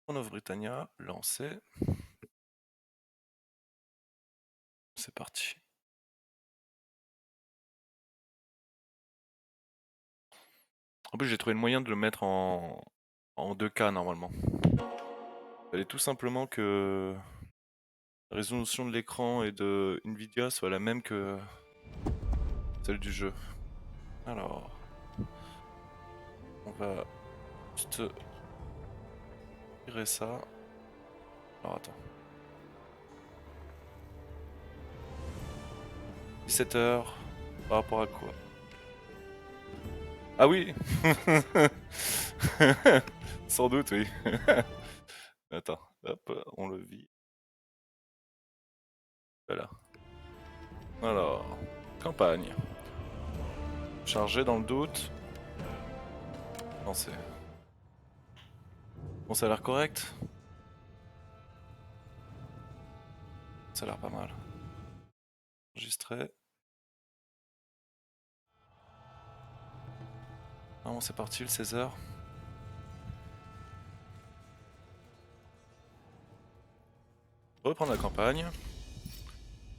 Chrono of Britannia, lancé. C'est parti. En plus, j'ai trouvé le moyen de le mettre en 2K normalement. Il fallait tout simplement que la résolution de l'écran et de Nvidia soit la même que celle du jeu. Alors, on va juste tirer ça. Alors attends. 17 h par rapport à quoi? Ah oui. Sans doute, oui. Attends, hop, on le vit. Voilà. Alors, campagne. Chargé dans le doute. Lancer. Bon, ça a l'air correct. Ça a l'air pas mal. Enregistré. Ah bon, c'est parti, le 16 h. Reprendre la campagne.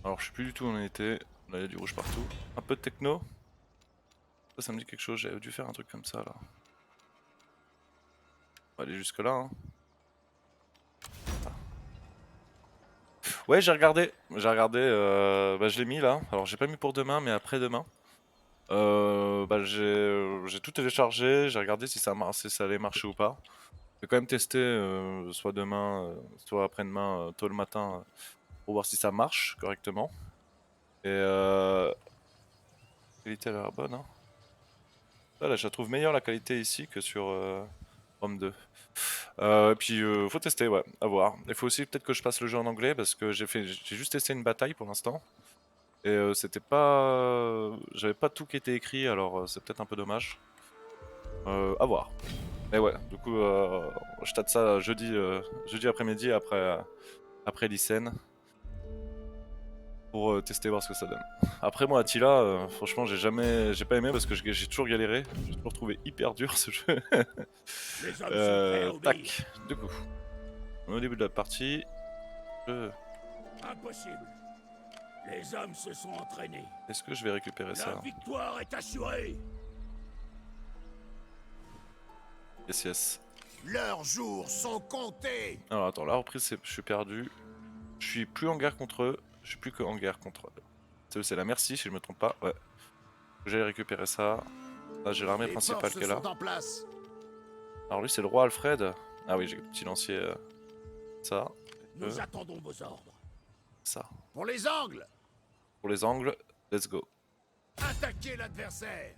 Alors, je sais plus du tout où on était. Là, il y a du rouge partout. Un peu de techno. Ça me dit quelque chose. J'avais dû faire un truc comme ça, là. On va aller jusque là, hein. Ouais, j'ai regardé. Bah, je l'ai mis là. Alors, j'ai pas mis pour demain, mais après-demain. Bah, j'ai tout téléchargé. J'ai regardé si ça allait marcher ou pas. Je vais quand même tester, soit demain, soit après-demain, tôt le matin, pour voir si ça marche correctement. Et la qualité a l'air bonne, hein. Là, je la trouve meilleure la qualité ici que sur Rome 2. Et puis faut tester, ouais, à voir. Il faut aussi peut-être que je passe le jeu en anglais parce que j'ai juste testé une bataille pour l'instant. Et c'était pas. J'avais pas tout qui était écrit, alors c'est peut-être un peu dommage. À voir. Mais ouais, du coup, je tâte ça jeudi après-midi après Lycène pour tester voir ce que ça donne. Après moi Attila, franchement j'ai pas aimé parce que j'ai toujours galéré, j'ai toujours trouvé hyper dur ce jeu. Les hommes sont prêts à obéir. Tac, du coup, au début de la partie, Impossible. Les hommes se sont entraînés. est-ce que je vais récupérer La ça? victoire est assurée. Yes yes. Leurs jours sont comptés. Alors attends, la reprise je suis perdu. Je suis plus en guerre contre eux, je suis plus que en guerre contre eux. C'est la merci si je me trompe pas, ouais. J'ai récupéré ça. Là j'ai l'armée Les principale forces qui est là. sont en place. Alors lui c'est le roi Alfred. Ah oui j'ai le petit lancier, ça. Nous attendons vos ordres. Ça. Pour les angles, Pour les angles, let's go. attaquez l'adversaire.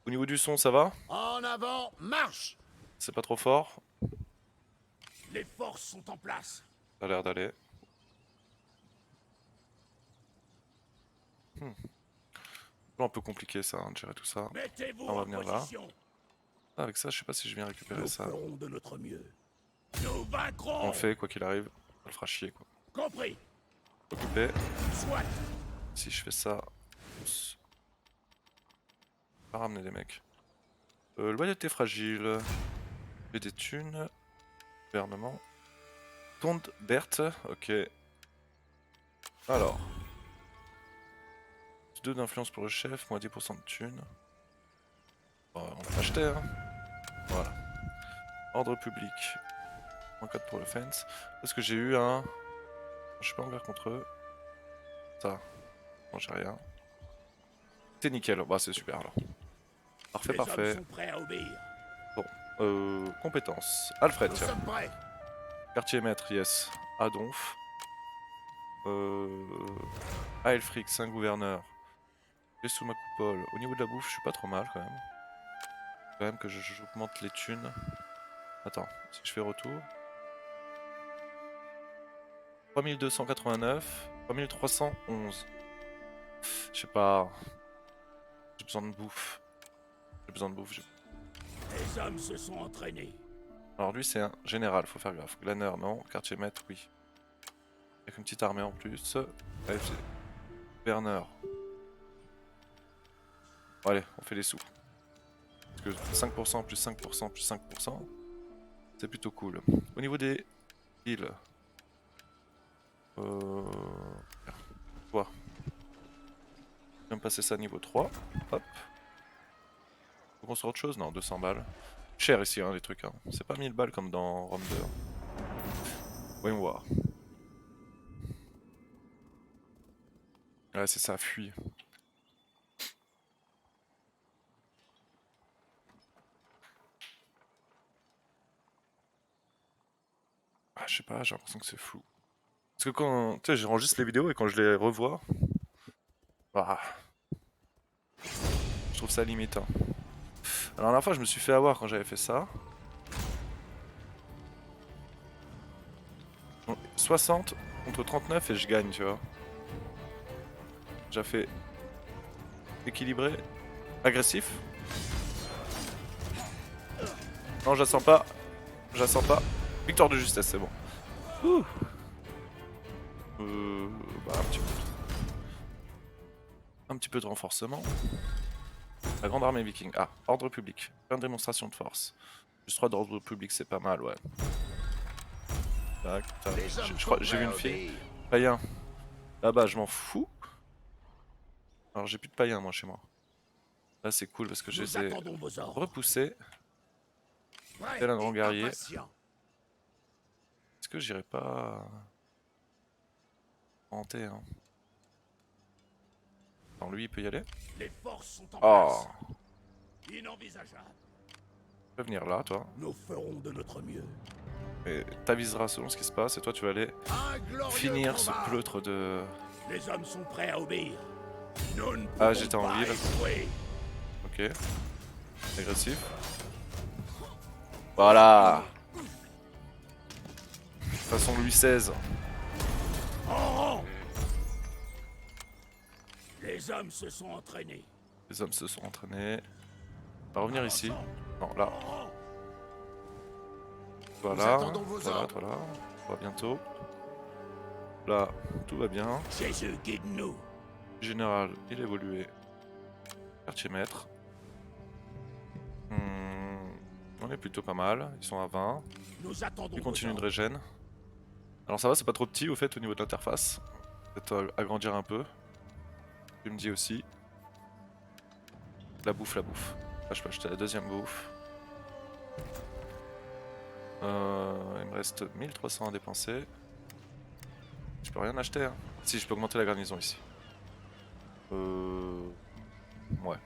Au niveau du son ça va? En avant, marche. C'est pas trop fort? Les forces sont en place. Ça a l'air d'aller. Hmm. Un peu compliqué ça, hein, de gérer tout ça. Mettez-vous On va en venir là. position. Ah, avec ça, je sais pas si je viens récupérer Nous ça. ferons de notre mieux. Nous On le vaincrons. fait, quoi qu'il arrive. Ça le fera chier, quoi. Compris. Occupé. Soit. Si je fais ça... Pas ramener des mecs. Loyauté fragile. J'ai des thunes. Gouvernement. Comte Berthe. Ok. Alors. 2 d'influence pour le chef, moins 10% de thunes. Bon, on va acheter, hein. Voilà. Ordre public. Moins 4 pour le fence. Parce que j'ai eu un... Je suis pas en guerre contre eux. Ça. Non, j'ai rien. C'est nickel. Bah, c'est super alors. Parfait, Les hommes parfait. sont prêts à obéir. Bon. Compétences. Alfred, Nous tiens. sommes prêts. Quartier maître, yes. Adonf. Aelfric, 5 gouverneurs. J'ai sous ma coupole. Au niveau de la bouffe, je suis pas trop mal quand même. Quand même que j'augmente les thunes. Attends, si je fais retour. 3289. 3311. Je sais pas. J'ai besoin de bouffe. J'ai besoin de bouffe. Les hommes se sont entraînés. Alors lui c'est un général, faut faire gaffe. Glaneur non, quartier maître oui. Avec une petite armée en plus. AFC. Gouverneur. Bon, allez, on fait les sous. Parce que 5% plus 5% plus 5%. C'est plutôt cool. Au niveau des îles. Quoi? Je vais me passer ça niveau 3. Hop. Faut qu'on soit autre chose? Non, 200 balles. Cher ici, hein, les trucs. Hein. C'est pas 1000 balles comme dans Rome 2. Voyons voir. Ouais, c'est ça, fuit. Ah, je sais pas, j'ai l'impression que c'est flou. Parce que quand. Tu sais, j'enregistre les vidéos et quand je les revois. Ah, je trouve ça limite. Hein. Alors, la dernière fois, je me suis fait avoir quand j'avais fait ça. Bon, 60 contre 39 et je gagne, tu vois. J'ai fait équilibré, agressif. Non, je la sens pas. Je la sens pas. Victoire de justesse, c'est bon. Ouh. Bah, un petit peu de renforcement. La grande armée viking. Ah, ordre public. Plein de démonstration de force. Juste 3 d'ordre public, c'est pas mal, ouais. Tac, tac. Je crois j'ai vu une fille. Païen. Là-bas, je m'en fous. Alors, j'ai plus de païens, moi, chez moi. Là, c'est cool parce que je les ai repoussés. Tel un grand guerrier. Est-ce que j'irai pas hanter, hein? Attends, lui, il peut y aller? Les forces sont en Oh! place. Inenvisageable. Tu peux venir là, toi. Nous ferons de notre mieux. Et t'aviseras selon ce qui se passe et toi, tu vas aller finir ce pleutre de... Les hommes sont prêts à obéir. Nous ne Ah, j'étais en pas ville. échouer. Ok. Agressif. Voilà. Façon Louis XVI. Les hommes se sont entraînés. Les hommes se sont entraînés. On va revenir ici. Non, là. Voilà. Voilà, voilà. On va bientôt. Là, tout va bien. Jésus, guide-nous. Général, il évolué. Quartier maître. On est plutôt pas mal. Ils sont à 20. Nous attendons. Ils continuent de régène. Alors ça va, c'est pas trop petit au fait au niveau de l'interface. Peut-être agrandir un peu. Tu me dis aussi. La bouffe, la bouffe. Ah, je peux acheter la deuxième bouffe. Il me reste 1300 à dépenser. Je peux rien acheter, hein. Si, je peux augmenter la garnison ici. Ouais.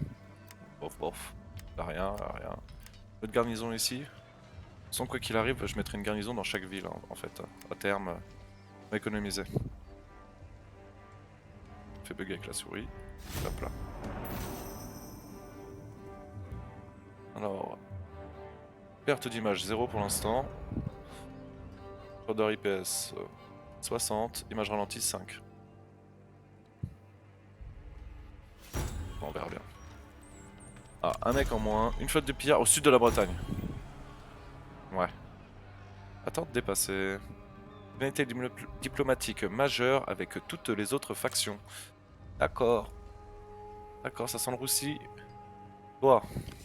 Bof, bof. Là, rien, là, rien. Autre garnison ici. Sans quoi qu'il arrive, je mettrai une garnison dans chaque ville, en fait. À terme, on va économiser. Fait bugger avec la souris. Hop là. Alors, perte d'image 0 pour l'instant. Order IPS 60, image ralentie 5. Bon, on verra bien. Ah, un mec en moins, une flotte de pillards au sud de la Bretagne. Ouais. Attends de dépasser. Unité diplomatique majeure avec toutes les autres factions. D'accord. D'accord, ça sent le roussi. Toi,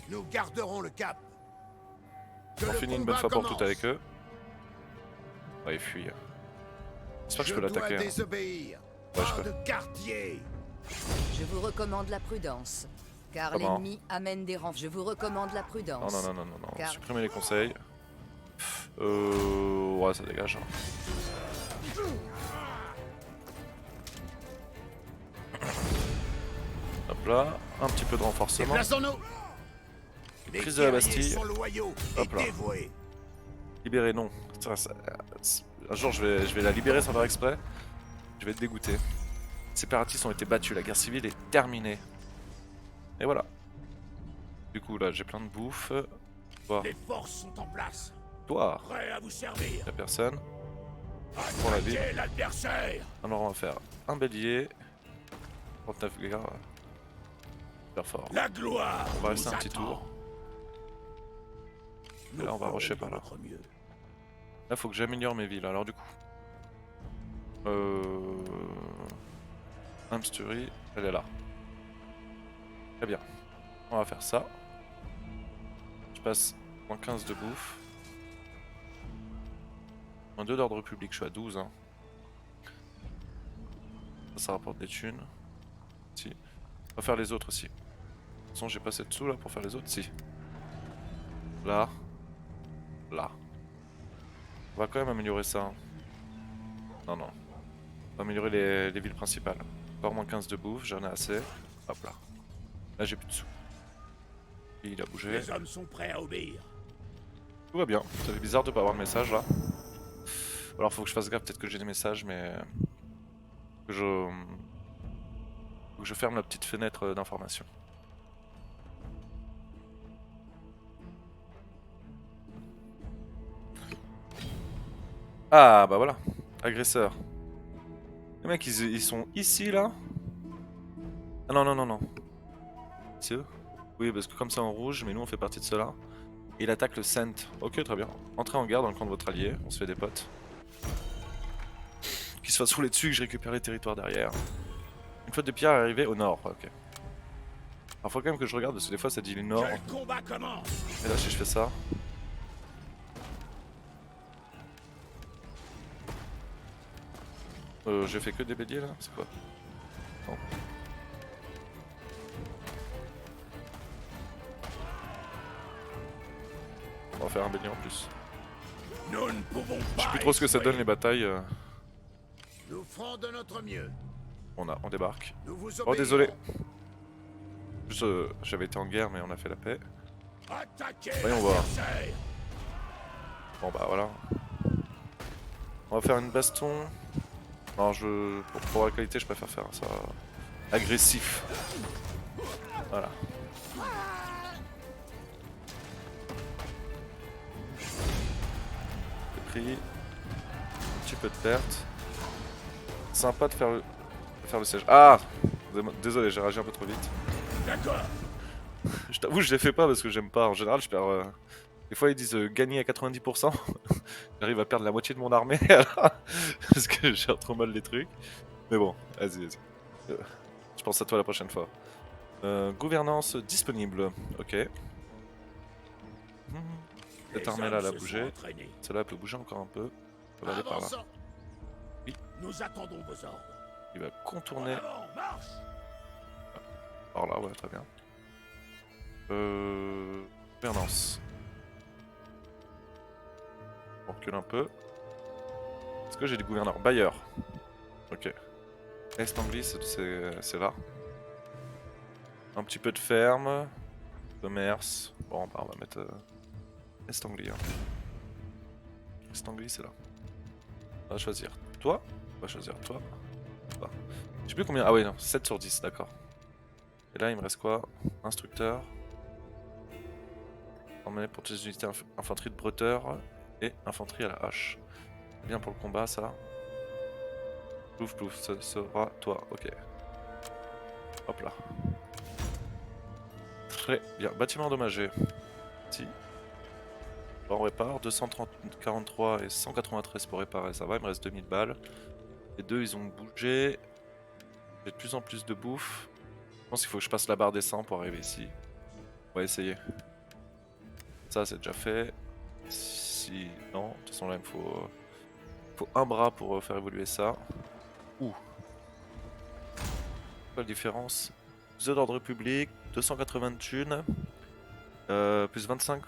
Nous garderons le cap. on finit une bonne fois pour toutes avec eux. Ouais, il fuit. J'espère que je peux l'attaquer. Hein. Ouais, je peux. Je vous recommande la prudence, car l'ennemi amène des renforts. Je vous recommande la prudence. Non, non, non, non, non. Car... Supprimer les conseils. Ouais, ça dégage. Hein. Hop là, un petit peu de renforcement. Prise de la Bastille. Hop là. Libérer, non. Un jour, je vais la libérer sans faire exprès. Je vais être dégoûté. Les séparatistes ont été battus, la guerre civile est terminée. Et voilà. Du coup, là, j'ai plein de bouffe. Toi. Les forces sont en place. Toi. Prêt à vous servir. Y'a personne. Pour la ville. Alors, on va faire un bélier. 39 gars. Super fort. La gloire. On va rester un petit tour. Et là, on va rusher par là. Là, faut que j'améliore mes villes. Alors, du coup. Amstury, elle est là. Très bien. On va faire ça. Je passe moins 15 de bouffe. Un 2 d'ordre public, je suis à 12. Hein. Ça rapporte des thunes. Si. On va faire les autres aussi. De toute façon, j'ai pas assez de sous là pour faire les autres. Si. Là. Là. On va quand même améliorer ça. Hein. Non, non. On va améliorer les villes principales. Encore moins 15 de bouffe, j'en ai assez. Hop là. Là, j'ai plus de sous. Et il a bougé. Les hommes sont prêts à obéir. Tout va bien. Ça fait bizarre de pas avoir de message là. Alors faut que je fasse gaffe, peut-être que j'ai des messages, mais que je ferme la petite fenêtre d'information. Ah bah voilà, agresseur. Les mecs ils sont ici là. Ah non non non non. C'est eux? Oui parce que comme c'est en rouge, mais nous on fait partie de cela. Et il attaque le Cent. Ok très bien. Entrez en guerre dans le camp de votre allié, on se fait des potes. Qu'il se fasse rouler dessus, que je récupère les territoires derrière. Une flotte de pierre est arrivée au nord, ok. Alors faut quand même que je regarde parce que des fois ça dit le nord. Que le combat commence. Et là si je fais ça. J'ai fait que des béliers là, c'est quoi? Non. On va faire un bélier en plus. Nous ne pouvons pas. Je sais plus trop ce que ça donne les batailles. Nous ferons de notre mieux. On débarque. Nous vous Oh désolé. obéirons. En plus j'avais été en guerre mais on a fait la paix. Attaquez Voyons voir. l'adversaire. Bon bah voilà. On va faire une baston. Non pour la qualité je préfère faire ça agressif. Voilà. J'ai pris un petit peu de perte. Sympa de faire le siège. Ah! Désolé, j'ai réagi un peu trop vite. D'accord. Je t'avoue, je les fais pas parce que j'aime pas. En général, je perds. Des fois, ils disent gagner à 90%. J'arrive à perdre la moitié de mon armée parce que je gère trop mal les trucs. Mais bon, vas-y. Je pense à toi la prochaine fois. Gouvernance disponible. Ok. Cette Les armée-là, elle a hommes se sont bougé. entraînés. Celle-là peut bouger encore un peu. On va aller par là. Avançons. Oui. Nous attendons vos ordres. Il va En contourner. avant, marche. Par là, ouais, très bien. Gouvernance. On recule un peu. Est-ce que j'ai des gouverneurs? Bayer. Ok. Est Anglie, c'est là. Un petit peu de ferme. Commerce. Bon, bah, on va mettre Est Anglie. Hein. Est Anglie, c'est là. On va choisir toi. On va choisir toi. Bah. Je sais plus combien. Ah oui, non, 7 sur 10, d'accord. Et là, il me reste quoi? Instructeur. Emmené pour tes unités infanterie de bretteur et infanterie à la hache. Bien pour le combat, ça. Plouf, plouf, ce sera toi, ok. Hop là. Très bien. Bâtiment endommagé. Si. On répare. 243 et 193 pour réparer, ça va. Il me reste 2000 balles. Les deux, ils ont bougé. J'ai de plus en plus de bouffe. Je pense qu'il faut que je passe la barre des 100 pour arriver ici. On va essayer. Ça, c'est déjà fait. Si... Non, de toute façon, là, il me faut un bras pour faire évoluer ça. Ouh. Quoi la différence? Plus d'ordre public, 280 de thunes, plus 25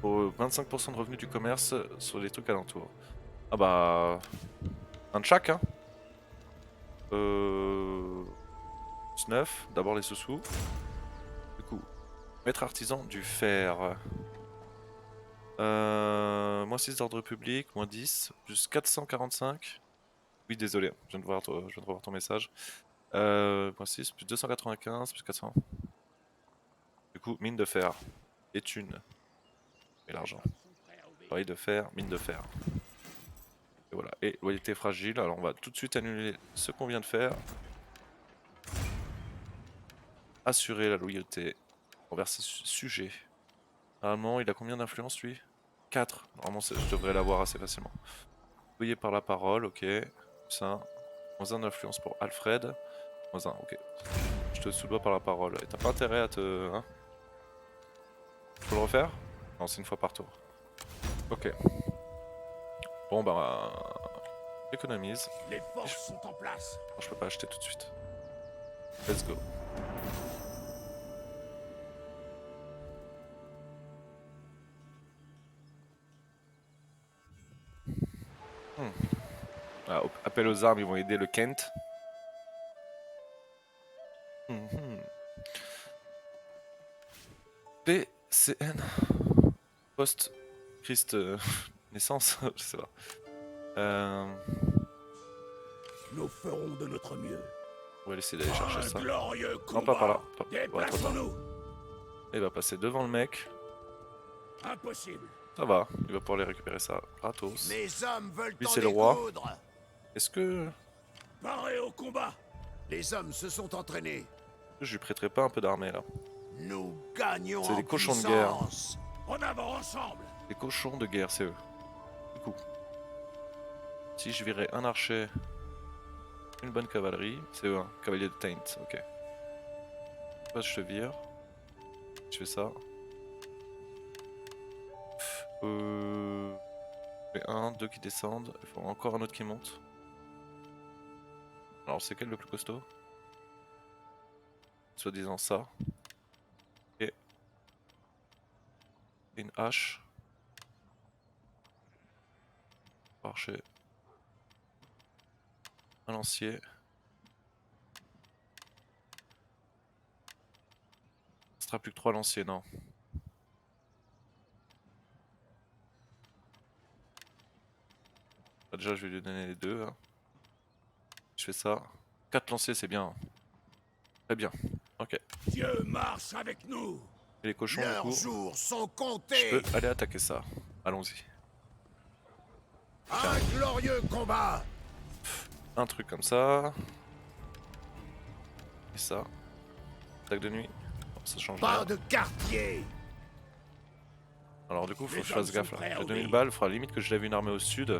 pour 25% de revenus du commerce sur les trucs alentours. Ah bah... Un de chaque, hein. 9, d'abord les sous-sous. Du coup, maître artisan du fer. Moins 6 d'ordre public, moins 10, plus 445. Oui, désolé, je viens de revoir ton message. Moins 6, plus 295, plus 400. Du coup, mine de fer. Et thunes. Et l'argent. Pareil de fer, mine de fer. Et voilà. Et loyauté fragile. Alors on va tout de suite annuler ce qu'on vient de faire. Assurer la loyauté envers ses sujets. Normalement, il a combien d'influence lui? 4. Normalement, je devrais l'avoir assez facilement. Voyez par la parole, ok. Ça. Moins 1 d'influence pour Alfred. Moins 1, ok. Je te sous-dois par la parole. Et t'as pas intérêt à te... Hein? Je peux le refaire? Non, c'est une fois par tour. Ok. Bon bah... J'économise. Les forces sont en place. Non, je peux pas acheter tout de suite. Let's go. Ah, appel aux armes, ils vont aider le Kent. PCN. Post-Christ naissance, je sais pas. Nous ferons de notre mieux. On va essayer d'aller chercher ça. Glorieux Non, combat. pas par là. Ouais, trop tard. Déplaçons-nous. Il va passer devant le mec. Impossible. Ça va, il va pouvoir les récupérer ça gratos. Mes hommes veulent Lui, en c'est le roi. découdre. Est-ce que Parez au combat. Les hommes se sont entraînés. je lui prêterai pas un peu d'armée là? Nous gagnons C'est en des cochons de guerre. puissance. En avant ensemble. Les cochons de guerre, c'est eux. Du coup, si je virais un archer, une bonne cavalerie, c'est eux, hein. Cavalier de Taint, ok. Là, je te vire. Je fais ça. Je fais un, deux qui descendent. Il faut encore un autre qui monte. Alors, c'est quel le plus costaud? Soi-disant ça. Et une hache. Archer. Un lancier. Ce sera plus que 3 lanciers, non. Bah, déjà, je vais lui donner les deux. Hein. Je fais ça. 4 lanciers, c'est bien. Très bien. Ok. Dieu marche avec nous. Et les cochons, du Leurs coup, jours sont je comptés. peux aller attaquer ça. Allons-y. Un glorieux combat. Un truc comme ça. Et ça. Attaque de nuit. Bon, ça change Pas rien. de quartier. Alors du coup, faut Les que je fasse hommes gaffe sont là. prêts à J'ai 2000 obéir. balles, il faudra limite que je lève une armée au sud.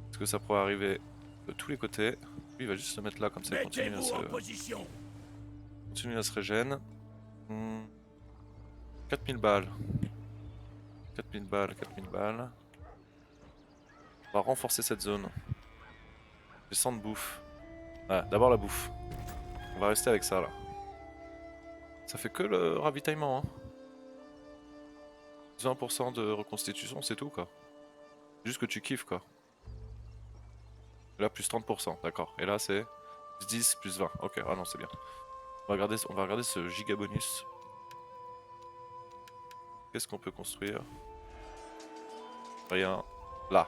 Parce que ça pourrait arriver de tous les côtés. Lui, il va juste se mettre là, comme ça il continue Mettez-vous en position. à se régène. 4000 balles. 4000 balles, 4000 balles. On va renforcer cette zone. J'ai 100 de bouffe. Ouais, d'abord la bouffe. On va rester avec ça là. Ça fait que le ravitaillement, hein. 20% de reconstitution, c'est tout quoi. Juste que tu kiffes quoi. Là, plus 30%, d'accord. Et là, c'est plus 10, plus 20. Ok, ah non, c'est bien. On va regarder ce giga bonus. Qu'est-ce qu'on peut construire? Rien. Là.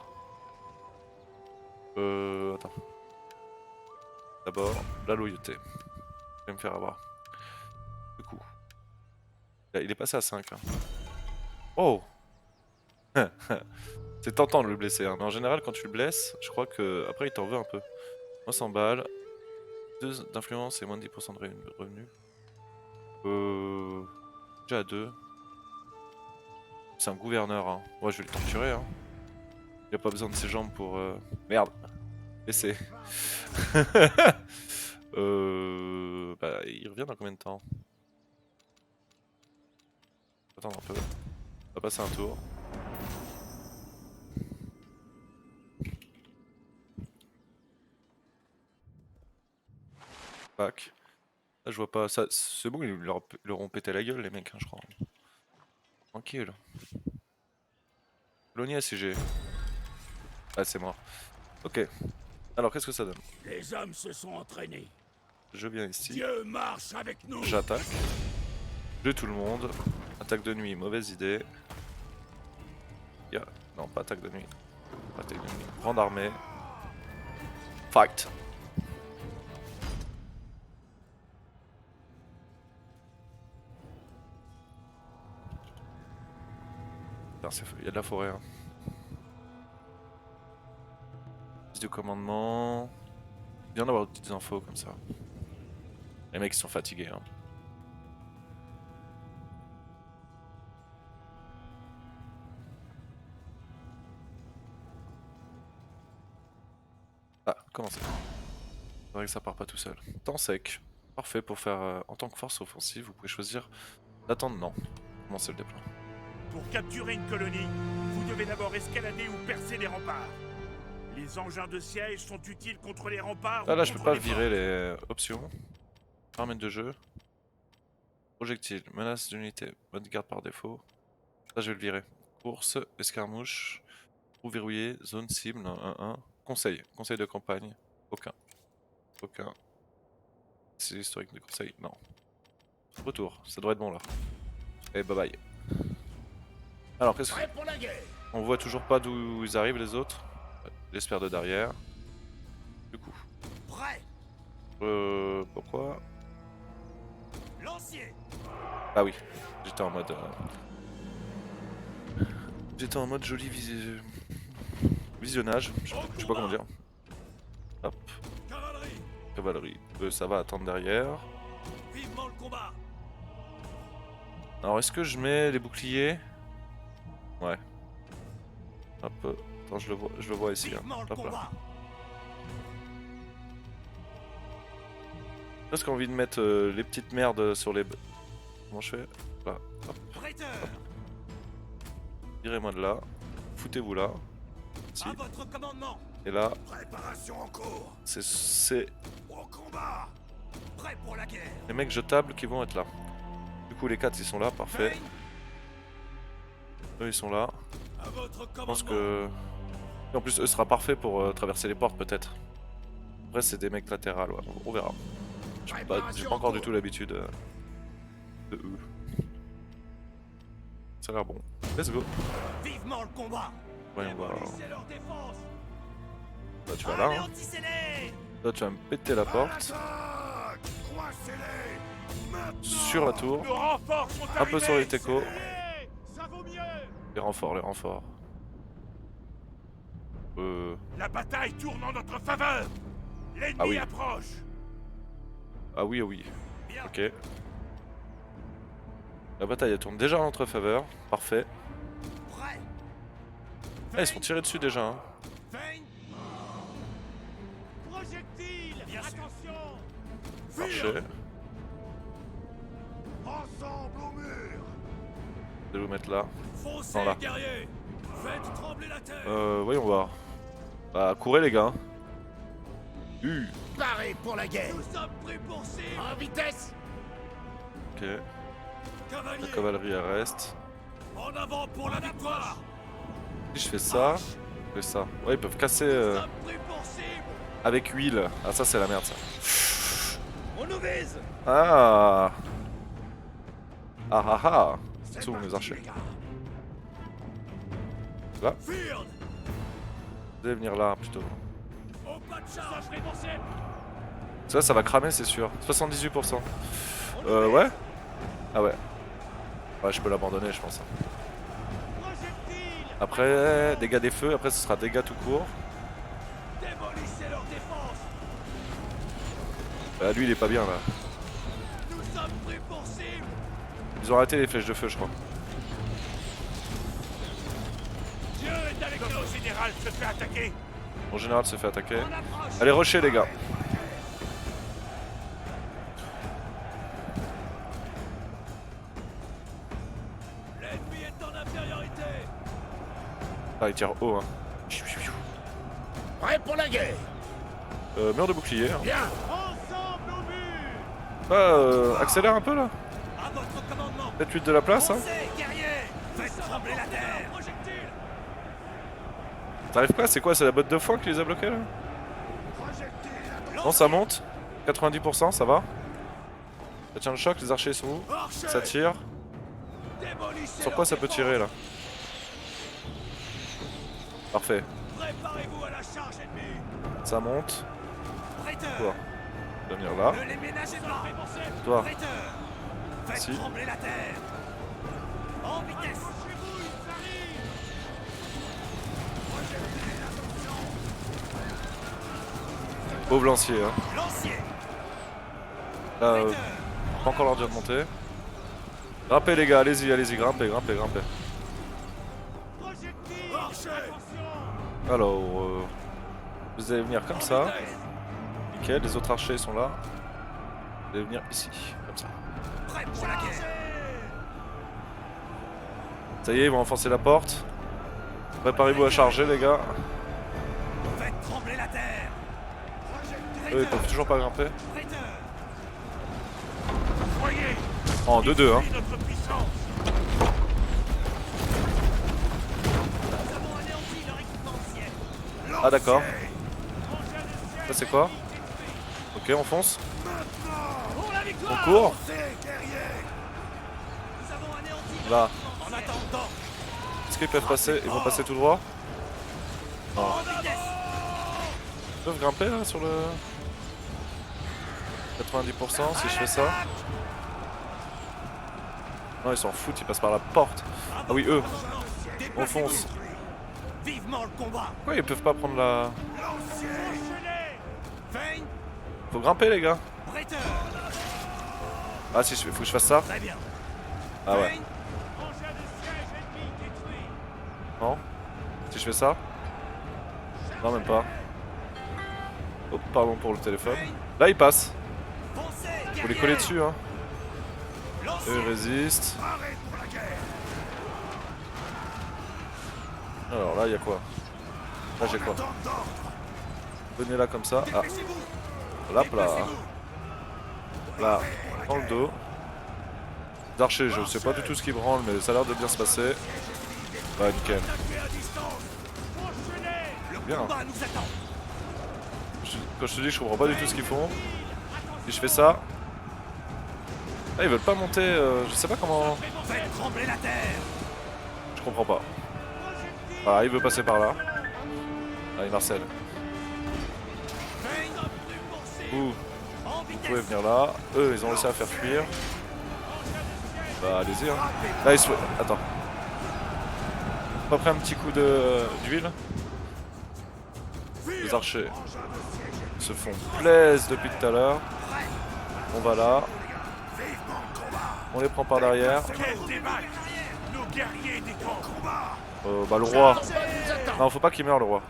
Attends. D'abord, la loyauté. Je vais me faire avoir. Du coup. Là, il est passé à 5. Hein. Oh! C'est tentant de le blesser, hein. Mais en général, quand tu le blesses, je crois que après il t'en veut un peu. Moi, 100 balles. 2 d'influence et moins de 10% de revenus. Déjà à 2. C'est un gouverneur, hein. Moi, je vais le torturer, hein. Il a pas besoin de ses jambes pour... Merde. Laissez. Bah, il revient dans combien de temps? Attends un peu. On va passer un tour. Pack. Là, je vois pas ça. C'est bon, ils leur ont pété la gueule, les mecs, hein, je crois. Tranquille. Colonie ACG. Ah, c'est mort. Ok. Alors, qu'est-ce que ça donne? Les hommes se sont entraînés. Je viens ici. Dieu marche avec nous. J'attaque. De tout le monde. Attaque de nuit, mauvaise idée. Non, pas attaque de nuit. Pas attaque de nuit. Grande armée. Fight. Il y a de la forêt. Hein. Liste de commandement. Bien d'avoir des petites infos comme ça. Les mecs ils sont fatigués. Hein. Ah, comment ça? C'est vrai que ça part pas tout seul. Temps sec. Parfait pour faire en tant que force offensive, vous pouvez choisir d'attendre. Non. Commencez le déploiement. Pour capturer une colonie, vous devez d'abord escalader ou percer les remparts. Les engins de siège sont utiles contre les remparts. Ah ou là, je peux contre pas les virer les options. Paramètres de jeu. Projectile, menace d'unité, mode garde par défaut. Ça, je vais le virer. Course, escarmouche, ou verrouillé, zone cible, 1-1. Conseil, conseil de campagne. Aucun. Aucun. C'est l'historique de conseil, non. Retour, ça devrait être bon là. Et bye bye. Alors, qu'est-ce que. Prêt pour la guerre. On voit toujours pas d'où ils arrivent les autres. J'espère de derrière. Du coup. Prêt. Pourquoi? Lancier. Ah oui, j'étais en mode. J'étais en mode joli visionnage. Je sais pas comment dire. Hop, Cavalerie, cavalerie. Ça va attendre derrière. vivement le combat. Alors, est-ce que je mets les boucliers? Ouais. Hop. Attends, je le vois ici. Hein. Vivement le Hop là. combat. J'ai presque envie de mettre les petites merdes sur les. Comment je fais? Là. Hop. Prêteur, Virez-moi de là. Foutez-vous là. Si. à votre commandement. Et là, Préparation en cours. c'est Au combat. Prêt pour la guerre. les mecs jetables qui vont être là. Du coup, les 4 ils sont là, parfait. Veille, Eux ils sont là. à votre Je commandement. pense que. Et en plus, eux sera parfait pour traverser les portes peut-être. Après, c'est des mecs latérales, ouais. On verra. J'ai pas encore du tout l'habitude de eux. Ça a l'air bon. Let's go. Vivement le combat. Voyons voir. Démolissez leur défense. Là, tu vas là. Hein. Anéantissez-les. Là, tu vas me péter la porte. Attaque. Coincez-les. Maintenant. Sur la tour. Nos renforts sont Un peu sur les arrivés. techos. Ça vaut mieux. Les renforts, les renforts. La bataille tourne en notre faveur. L'ennemi Ah oui. approche. Ah oui, ah oui. Bien. Ok. La bataille elle tourne déjà en notre faveur. Parfait. Prêt. Ah, ils sont tirés dessus déjà. Hein. Veille. Projectile. Bien attention. Parfait. Ensemble au mur. Je vais vous mettre là. Foncez, Voilà. guerriers. Faites trembler la terre. Voyons voir. Bah, courez les gars. Paré pour la guerre. Nous sommes pris pour cible. En vitesse. Ok. Cavaliers. La cavalerie elle reste. En avant pour la victoire. Si je fais ça, je fais ça. Ouais, ils peuvent casser Nous sommes pris pour cible. avec huile. Ah, ça c'est la merde ça. On nous vise. Ah. Ah ah ah. C'est Sont où parti, mes archers? les gars. Field. Vous allez venir là plutôt. Au pas de charge. Pris pour cible. Ça va cramer c'est sûr. 78%. Ouais. Ah ouais. Ouais, je peux l'abandonner je pense. Projectile. Après, dégâts des feux, après ce sera dégâts tout court. Démolissez leur défense. Lui il est pas bien là. Nous sommes pris pour cible. Ils ont arrêté les flèches de feu je crois. Dieu est avec nous. Le général se fait attaquer. Mon général se fait attaquer. On approche. Allez rusher les gars. L'ennemi est en infériorité. Ah il tire haut hein. Prêt pour la guerre. Mur de bouclier. Hein. Bien. Ensemble au mur. Accélère un peu là. À votre commandement. Peut-être 8 de la place hein. Foncez, guerriers. Faites trembler la terre. Projectile. T'arrives pas? C'est quoi? C'est la botte de foin qui les a bloqués là? Projectile. Non ça monte. 90% ça va. Ça tient le choc, les archers sont où? Archer. Ça tire. Démolissez Sur leur quoi ça peut défense. tirer là? Parfait. Préparez-vous à la charge ennemie. Ça monte. Prêteur. Toi. Tu vas venir là. Ne les ménagez pas. Toi. Prêteur. Faites Si. trembler la terre. En vitesse. Pauvre lancier hein. Lancier. Là, Prêteur. pas encore leur dire de monter. Grimpez les gars, allez-y, allez-y, grimpez, grimpez, grimpez. Projectile. Archer. Alors, vous allez venir comme ça. Nickel, les autres archers sont là. Vous allez venir ici, comme ça. Prêt pour la guerre. Ça y est, ils vont enfoncer la porte. Préparez-vous à charger les gars. Faites la terre. Eux ils peuvent toujours pas grimper. Prêteur. Voyez, En 2-2 hein. notre puissance. Nous avons anéanti leur équipementiel. Ah d'accord. Ça c'est quoi? Ok on fonce. Pour la On victoire. court. Nous avons anéanti leur Là. équipementiel. En attendant. Est-ce qu'ils peuvent passer? Ils vont passer tout droit? Non. Ils peuvent grimper là sur le 90% si je fais ça? Non ils s'en foutent, ils passent par la porte. Ah oui eux, on fonce. Vivement le combat. Pourquoi ils peuvent pas prendre la... Feint. Faut grimper les gars. Prêteur. Ah si, faut que je fasse ça? Très bien. Ah ouais. Feint. Non? Si je fais ça? Non même pas. Oh pardon pour le téléphone. Là ils passent. Foncez, Faut les coller dessus hein. Lancez. Eux ils résistent. Alors là il y a quoi? Là j'ai quoi? Venez là comme ça. Ah. Hop là. Là. Dans le dos. Les archers, je sais pas du tout ce qu'ils branlent mais ça a l'air de bien se passer. Bah nickel. Bien. Combat nous attend. Quand je te dis je comprends pas du tout ce qu'ils font. Si je fais ça. Ah ils veulent pas monter, je sais pas comment. Faites trembler la terre. Je comprends pas. Ah il veut passer par là. Allez Marcel. Feint. Ouh, En vous vitesse. pouvez venir là. Eux ils ont réussi à faire fuir. Bah allez-y hein. Là ils se... Attends. Pas pris un petit coup d'huile. Les archers se font plaisir depuis tout à l'heure. On va là. On les prend par derrière. Quel débat. Nos guerriers des camps. Bah le roi. Non faut pas qu'il meure le roi.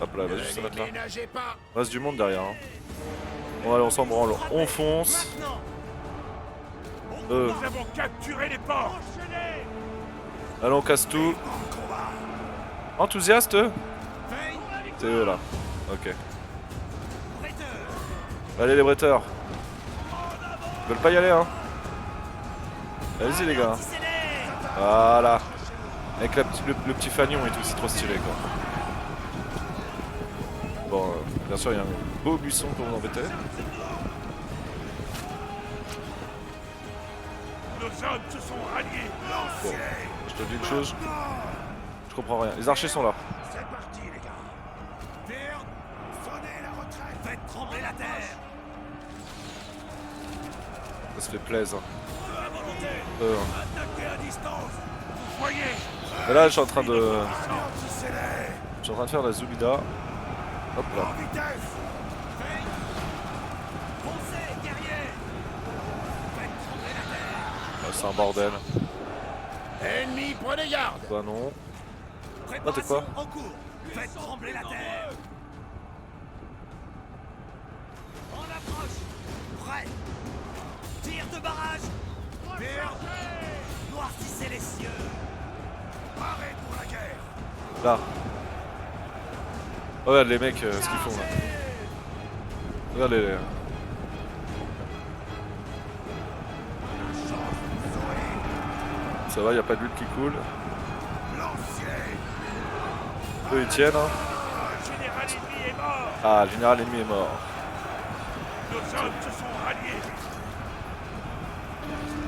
Hop là, vas-y juste se mettre là. Ménagez pas. Reste du monde derrière. Hein. Bon allez on s'en branle. On fonce. Maintenant. Eux. Nous avons capturé les ports. Allez on casse tout. Enthousiaste eux? Feint. C'est eux là. Ok. Prêteur. Allez les bretteurs. Ils veulent pas y aller hein. Allez-y les gars. Voilà. Avec le petit fanion et tout, c'est trop stylé quoi. Bon, bien sûr il y a un beau buisson pour vous embêter. Nos hommes se sont ralliés. Bon, je te dis une chose. Je comprends rien. Les archers sont là. C'est parti les gars. Verne. Sonnez la retraite. Faites trembler la terre. Ça se fait plaisir. Feu à volonté. Hein. Attaquez à distance. Vous voyez. Et là je suis en train de. Anéantissez-les. Je suis en train de faire la Zubida. Hop là. En vitesse. Feint. Foncez, guerriers. Faites trembler la terre. Ah, c'est un bordel. Ennemis, prenez garde. Bah non. Préparation t'es quoi en cours. Faites trembler la terre. En approche. Prêt. Tir de barrage. Verne. Noircissez les cieux. Paré pour la guerre. Là. Oh, regarde les mecs ce qu'ils font là. Regarde les. Ça va, y a pas d'huile qui coule. Eux ils tiennent hein. Le général ennemi est mort. Ah, le général ennemi est mort. Nos hommes se sont ralliés.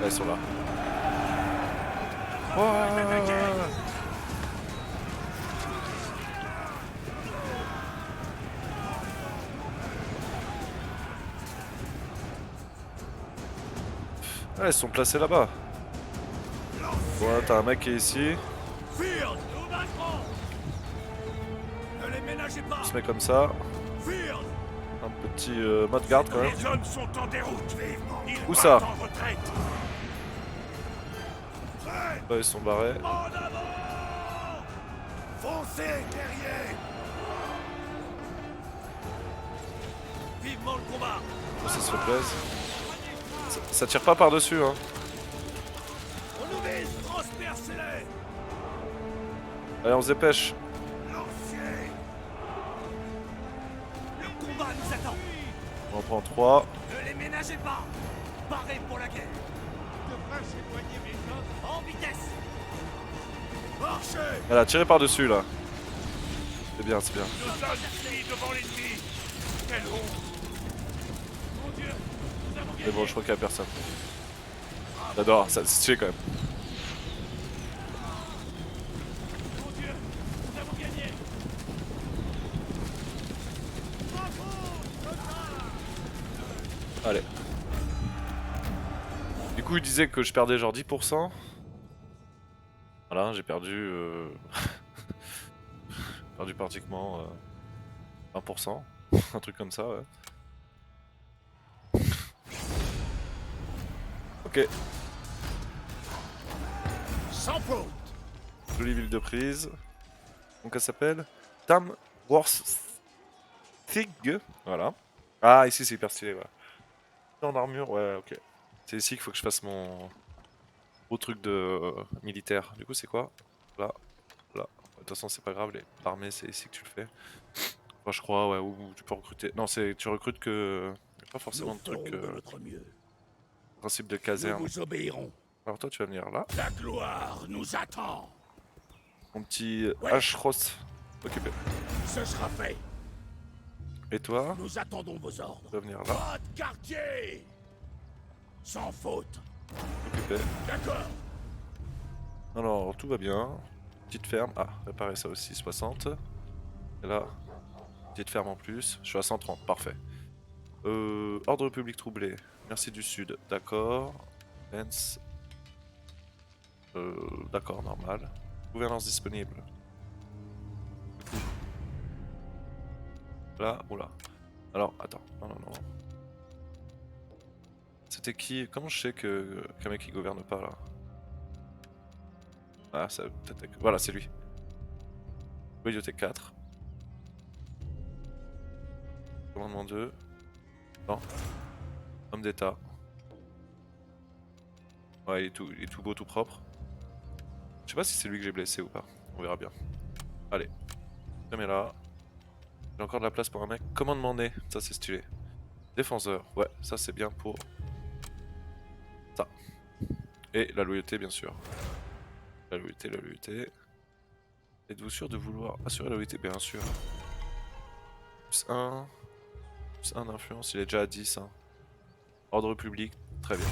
Là ils sont là. Ouais. Ah, ils sont placés là-bas. Bon, là, t'as un mec qui est ici. Verne. Nous vaincrons. Ne les ménagez pas. Il se met comme ça. Verne. Un petit mode garde quand même. Les hommes sont en déroute. Ils Où ça? partent en retraite. Là, ils sont barrés. En avant. Foncez, guerriers. Vivement le combat. Ça se fait plaisir. Ça tire pas par-dessus hein. On nous vise. Transpercez-les. Allez, on se dépêche. Lancier. prend 3. Ne les ménagez pas. Parez pour la guerre. Devrais-je éloigner mes hommes? En vitesse. Marchez. Elle a tiré par-dessus là. C'est bien, c'est bien. Nos hommes crient devant l'ennemi. Quelle honte. Mon Dieu, nous avons gagné. Mais bon, je crois qu'il y a personne. J'adore, ça c'est stylé quand même. Mon Dieu, nous avons gagné. Allez. Du coup, il disait que je perdais genre 10%. Voilà, j'ai perdu... perdu pratiquement 20%. Un truc comme ça, ouais. Ok, Sans faute. jolie ville de prise. Donc elle s'appelle Tamworthig. Voilà. Ah, ici c'est hyper stylé, voilà. En armure, ouais, ok. C'est ici qu'il faut que je fasse mon gros truc de militaire. Du coup, c'est quoi? Là, là. De toute façon, c'est pas grave, l'armée, c'est ici que tu le fais. Enfin, je crois, ouais, ou tu peux recruter. Non, c'est tu recrutes que. Y a pas forcément Nous de truc. ferons de notre mieux. Principe de Nous caserne. vous obéirons. Alors, toi, tu vas venir là. La gloire nous attend. Mon petit Ouais. Ashros occupé. Ce sera fait. Et toi, Nous attendons vos ordres. tu vas venir là, Votre quartier. Sans faute. occupé. D'accord. Alors, tout va bien. Petite ferme. Ah, réparer ça aussi, 60. Et là, petite ferme en plus. Je suis à 130, parfait. Ordre public troublé. Merci du sud, d'accord. Lens. D'accord, normal. Gouvernance disponible. Là, oula. Alors, attends. Non, non, non. C'était qui? Comment je sais qu'un mec qui gouverne pas là? Ah, ça peut-être. Voilà, c'est lui. Loyauté 4. Commandement 2. Non. Homme d'état. Ouais, il est tout beau, tout propre. Je sais pas si c'est lui que j'ai blessé ou pas. On verra bien. Allez. Je mets là. J'ai encore de la place pour un mec. Commandement né. Ça, c'est stylé. Défenseur. Ouais, ça, c'est bien pour ça. Et la loyauté, bien sûr. La loyauté, la loyauté. Êtes-vous sûr de vouloir assurer la loyauté? Bien sûr. Plus 1. Plus 1 d'influence. Il est déjà à 10. Hein. Ordre public. Très bien.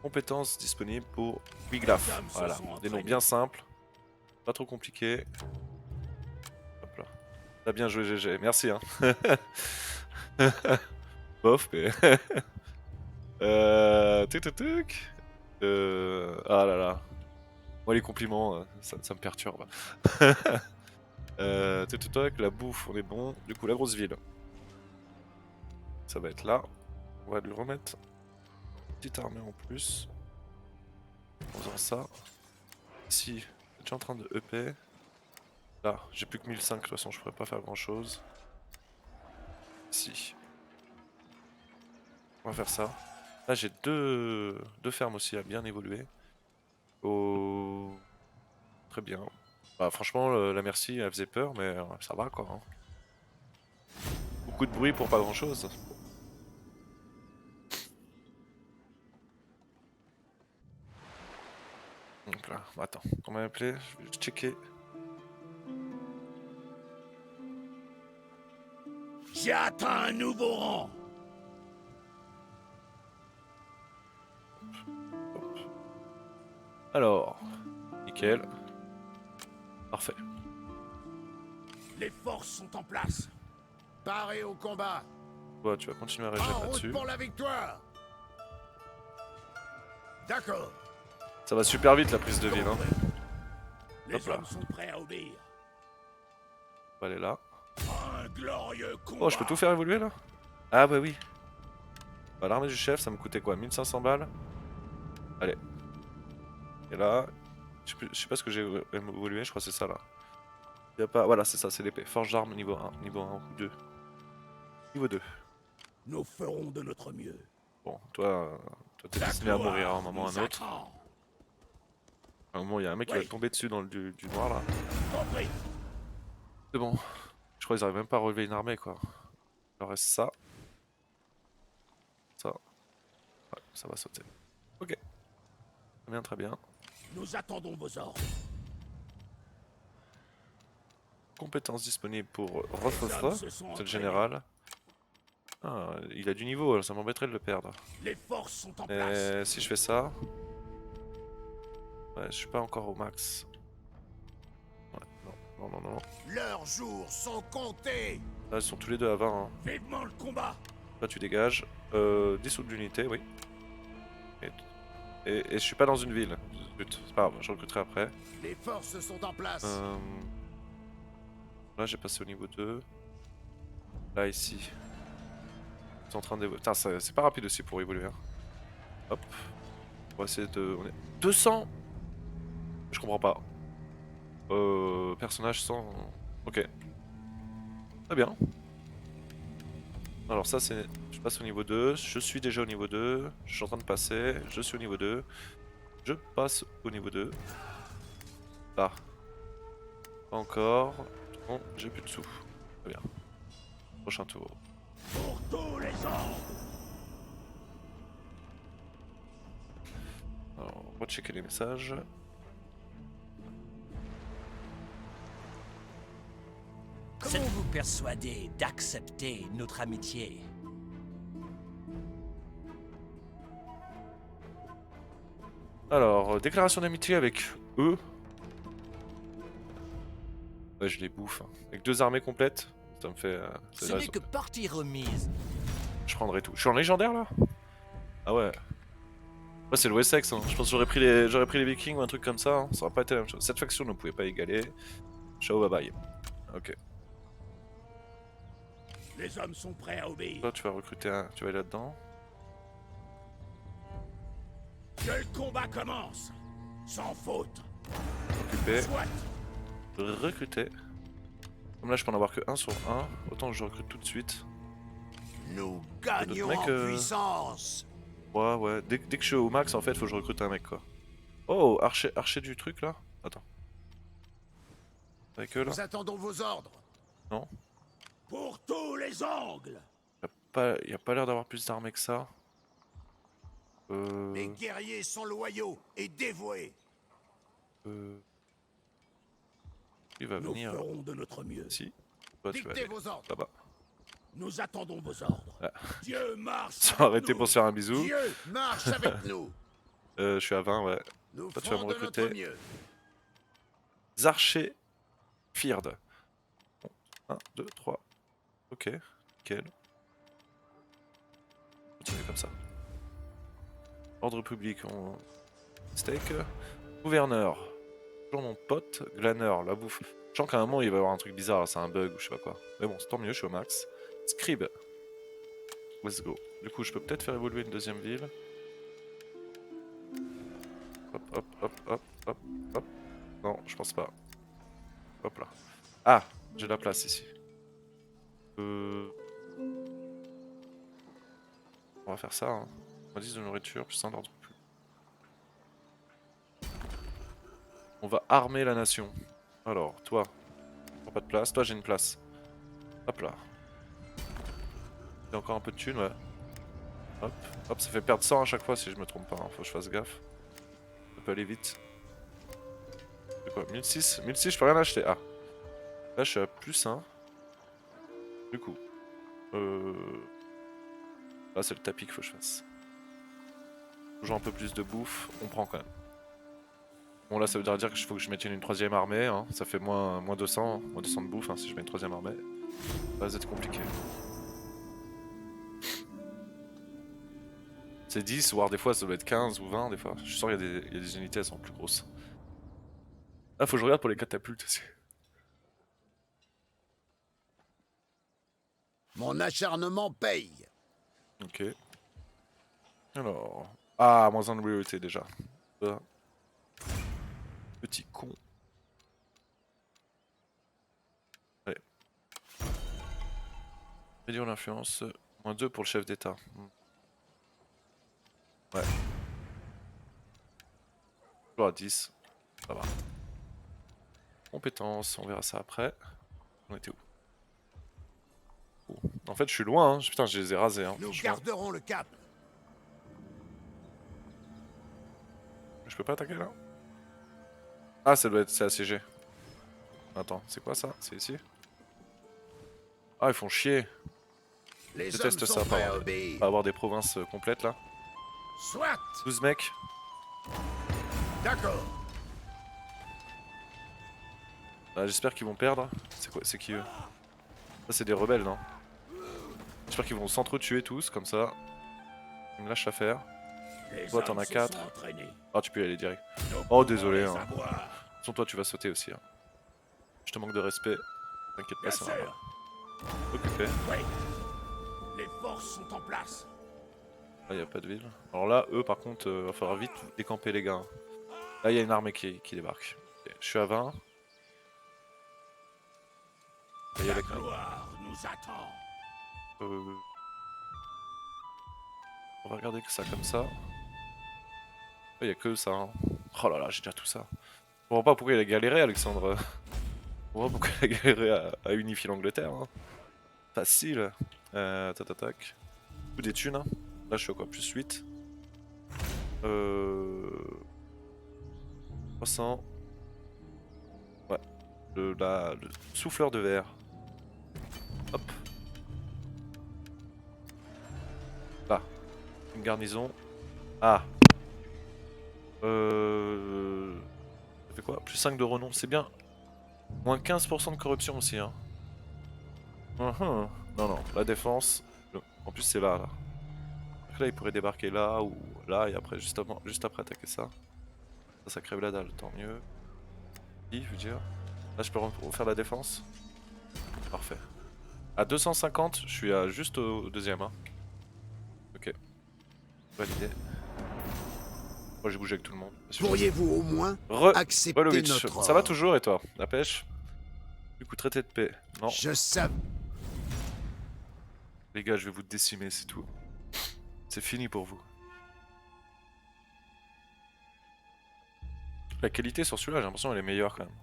Compétences disponibles pour Wiglaf. Les hommes se Voilà. sont Des noms entraînés. bien simples. Pas trop compliqués. Hop là. T'as bien joué GG. Merci. Hein. Bof, mais... Tuk tuk tuk. Ah là là. Moi les compliments, ça me perturbe. Tuk tuk tuk, la bouffe, on est bon. Du coup, la grosse ville. Ça va être là. On va lui remettre une petite armée en plus. En faisant ça. Ici, je suis en train de EP. Là, j'ai plus que 1005, de toute façon, je pourrais pas faire grand chose. Ici. On va faire ça. Là, j'ai deux fermes aussi à bien évoluer. Oh... Très bien. Bah, franchement, la merci, elle faisait peur, mais ça va quoi. Hein. Beaucoup de bruit pour pas grand chose. Donc là, attends, on m'a appelé, je vais checker. J'ai atteint un nouveau rang. Alors, nickel. Parfait. Les forces sont en place. Parez au combat. Toi, tu vas continuer à régir En route là-dessus. pour la victoire. D'accord. Ça va super vite la prise de ville. Hein. Les Hop là. hommes sont prêts à obéir. On va aller là. Un glorieux combat. Oh, je peux tout faire évoluer là? Ah bah oui. Bah, l'armée du chef, ça me coûtait quoi? 1500 balles? Allez. Et là, je sais pas ce que j'ai évolué, je crois que c'est ça là. Y a pas... Voilà, c'est ça, c'est l'épée. Forge d'armes niveau 1, niveau 1 ou 2. Niveau 2. Nous ferons de notre mieux. Bon, toi t'es La destiné à mourir à un gloire moment ou à nous un autre. attend. À un moment, il y a un mec qui Oui. va tomber dessus dans le du noir là. Compris. C'est bon. Je crois qu'ils arrivent même pas à relever une armée quoi. Il leur reste ça. Ça. Ouais, ça va sauter. Ok. Très bien, très bien. Nous attendons vos ordres. Compétences disponibles pour Les hommes Rothofre, se sont c'est le entraînés. général. Ah, il a du niveau, alors ça m'embêterait de le perdre. Les forces sont en place. Et si je fais ça... Ouais, je suis pas encore au max. Ouais, non, non, non, non. Leurs jours sont comptés. Là, ils sont tous les deux à 20. Hein. Vivement le combat. Là, tu dégages. Dissoudre l'unité, oui. Et je suis pas dans une ville. Zut, c'est pas grave, je recruterai après. Les forces sont en place. Là, j'ai passé au niveau 2. Là, ici. Ils sont en train d'évoluer. Putain, c'est pas rapide aussi pour évoluer. Hein. Hop. On va essayer de... On est... 200. Je comprends pas. Personnage sans... Ok. Très bien. Alors ça, c'est... Je passe au niveau 2. Je suis déjà au niveau 2. Je suis en train de passer. Je suis au niveau 2. Je passe au niveau 2. Là. Pas encore. Bon, j'ai plus de sous. Très bien. Prochain tour. Pour tous les ordres. Alors, on va checker les messages. Comment vous persuader d'accepter notre amitié? Alors, déclaration d'amitié avec eux. Ouais, je les bouffe. Hein. Avec 2 armées complètes, ça me fait... Ce n'est que partie remise. Je prendrai tout. Je suis en légendaire là? Ah ouais. Ouais, c'est le Wessex. Hein. Je pense que j'aurais pris les Vikings ou un truc comme ça. Hein. Ça aurait pas été la même chose. Cette faction ne pouvait pas égaler. Ciao, bye bye. Ok. Les hommes sont prêts à obéir. Toi, tu vas recruter un. Tu vas aller là-dedans. Que le combat commence. Sans faute. Occuper. Soit. Recruter. Comme là, je peux en avoir que 1 sur 1. Autant que je recrute tout de suite. Nous gagnons mecs, en puissance. Ouais, ouais. Dès que je suis au max, en fait, faut que je recrute un mec, quoi. Oh, archer du truc, là. Attends. Avec eux, là. Nous attendons vos ordres. Non. Pour tous les angles. Y a pas l'air d'avoir plus d'armées que ça. Les guerriers sont loyaux et dévoués. Il va Nous venir. ferons de notre mieux. Si. Toi, tu vas Dictez aller vos ordres. là-bas. Nous attendons vos ordres. Ah. Dieu marche. Sans avec arrêter nous. pour se faire un bisou. Dieu marche avec nous. Je suis à 20, ouais. Nous Toi, tu vas me ferons de notre recruter. mieux. Zarcher Fird. Bon. 1, 2, 3. Ok. Nickel. Continue comme ça. Ordre public, on... Steak. Gouverneur. Toujours mon pote. Glaneur, la bouffe. Je sens qu'à un moment il va y avoir un truc bizarre, là, c'est un bug ou je sais pas quoi. Mais bon, c'est tant mieux, je suis au max. Scribe. Let's go. Du coup, je peux peut-être faire évoluer une deuxième ville. Hop, hop, hop, hop, hop, hop. Non, je pense pas. Hop là. Ah, j'ai de la place ici. On va faire ça. Hein. On 10 de nourriture, plus un d'ordre plus. On va armer la nation. Alors, toi, pas de place. Toi, j'ai une place. Hop là. J'ai encore un peu de thunes, ouais. Hop, hop, ça fait perdre 100 à chaque fois si je me trompe pas. Hein. Faut que je fasse gaffe. Ça peut aller vite. C'est quoi 1006 1006, je peux rien acheter. Ah. Là, je suis à plus 1. Du coup. Là, c'est le tapis qu'il faut que je fasse. Toujours un peu plus de bouffe. On prend quand même. Bon, là, ça veut dire qu'il faut que je maintienne une troisième armée. Hein. Ça fait moins 200, moins 200 de bouffe hein, si je mets une troisième armée. Ça va être compliqué. C'est 10, voire des fois ça doit être 15 ou 20 des fois. Je suis sûr qu'il y a des unités, elles sont plus grosses. Ah, faut que je regarde pour les catapultes aussi. Mon acharnement paye. Ok. Alors... Ah, moins 1 de loyauté déjà. Ça. Petit con. Allez. Réduire l'influence. Moins 2 pour le chef d'état. Ouais. Toujours à 10. Ça va. Compétences, on verra ça après. On était où? En fait, je suis loin, hein. Putain, je les ai rasés, hein. Nous franchement. garderons le cap. Je peux pas attaquer là? Ah, ça doit être... c'est assiégé. Attends, c'est quoi ça? C'est ici? Ah, ils font chier. Les Je hommes déteste sont ça, prêts pas à obéir. avoir des provinces complètes là. Soit. 12 mecs. D'accord. Ah, j'espère qu'ils vont perdre. C'est quoi? C'est qui eux? Ça, c'est des rebelles, non? J'espère qu'ils vont s'entretuer tous, comme ça. Ils me lâchent l'affaire. Les Toi, t'en hommes as se 4. sont entraînés. Ah, tu peux y aller direct. Nous Oh, pouvons désolé. les Hein. avoir. Sans toi, tu vas sauter aussi. Hein. Je te manque de respect. T'inquiète pas, Bien ça va. sûr. Occupé. Oui. Les forces sont en place. Là, y a pas de ville. Alors là, eux, par contre, va falloir vite décamper les gars. Là, y a une armée qui débarque. Ok, je suis à 20. Là, y a La les gars. gloire nous attend. On va regarder que ça comme ça. Il y a que ça. Hein. Oh là là, j'ai déjà tout ça. Je comprends pas pourquoi il a galéré, Alexandre. Je comprends pas pourquoi il a galéré à unifier l'Angleterre. Hein. Facile. Tac. Tout des thunes. Hein. Là, je suis à quoi? Plus 8. 300. Ouais. Le souffleur de verre. Hop. Là. Une garnison. Ah. Ça fait quoi? Plus 5 de renom, c'est bien. Moins 15% de corruption aussi. Hein. Non, la défense. En plus, c'est là. Donc là, il pourrait débarquer là ou là et après, juste après attaquer ça. Ça crève la dalle, tant mieux. Je veux dire. Là, je peux refaire la défense. Parfait. À 250, je suis à juste au deuxième. Hein. Ok. Validé. Moi, j'ai bougé avec tout le monde. Pourriez-vous au moins accepter Relovitch, notre ça va ordre? toujours et toi? La pêche? Du coup, traité de paix. Non. Je sais. Les gars, je vais vous décimer, c'est tout. C'est fini pour vous. La qualité sur celui-là, j'ai l'impression qu'elle est meilleure quand même.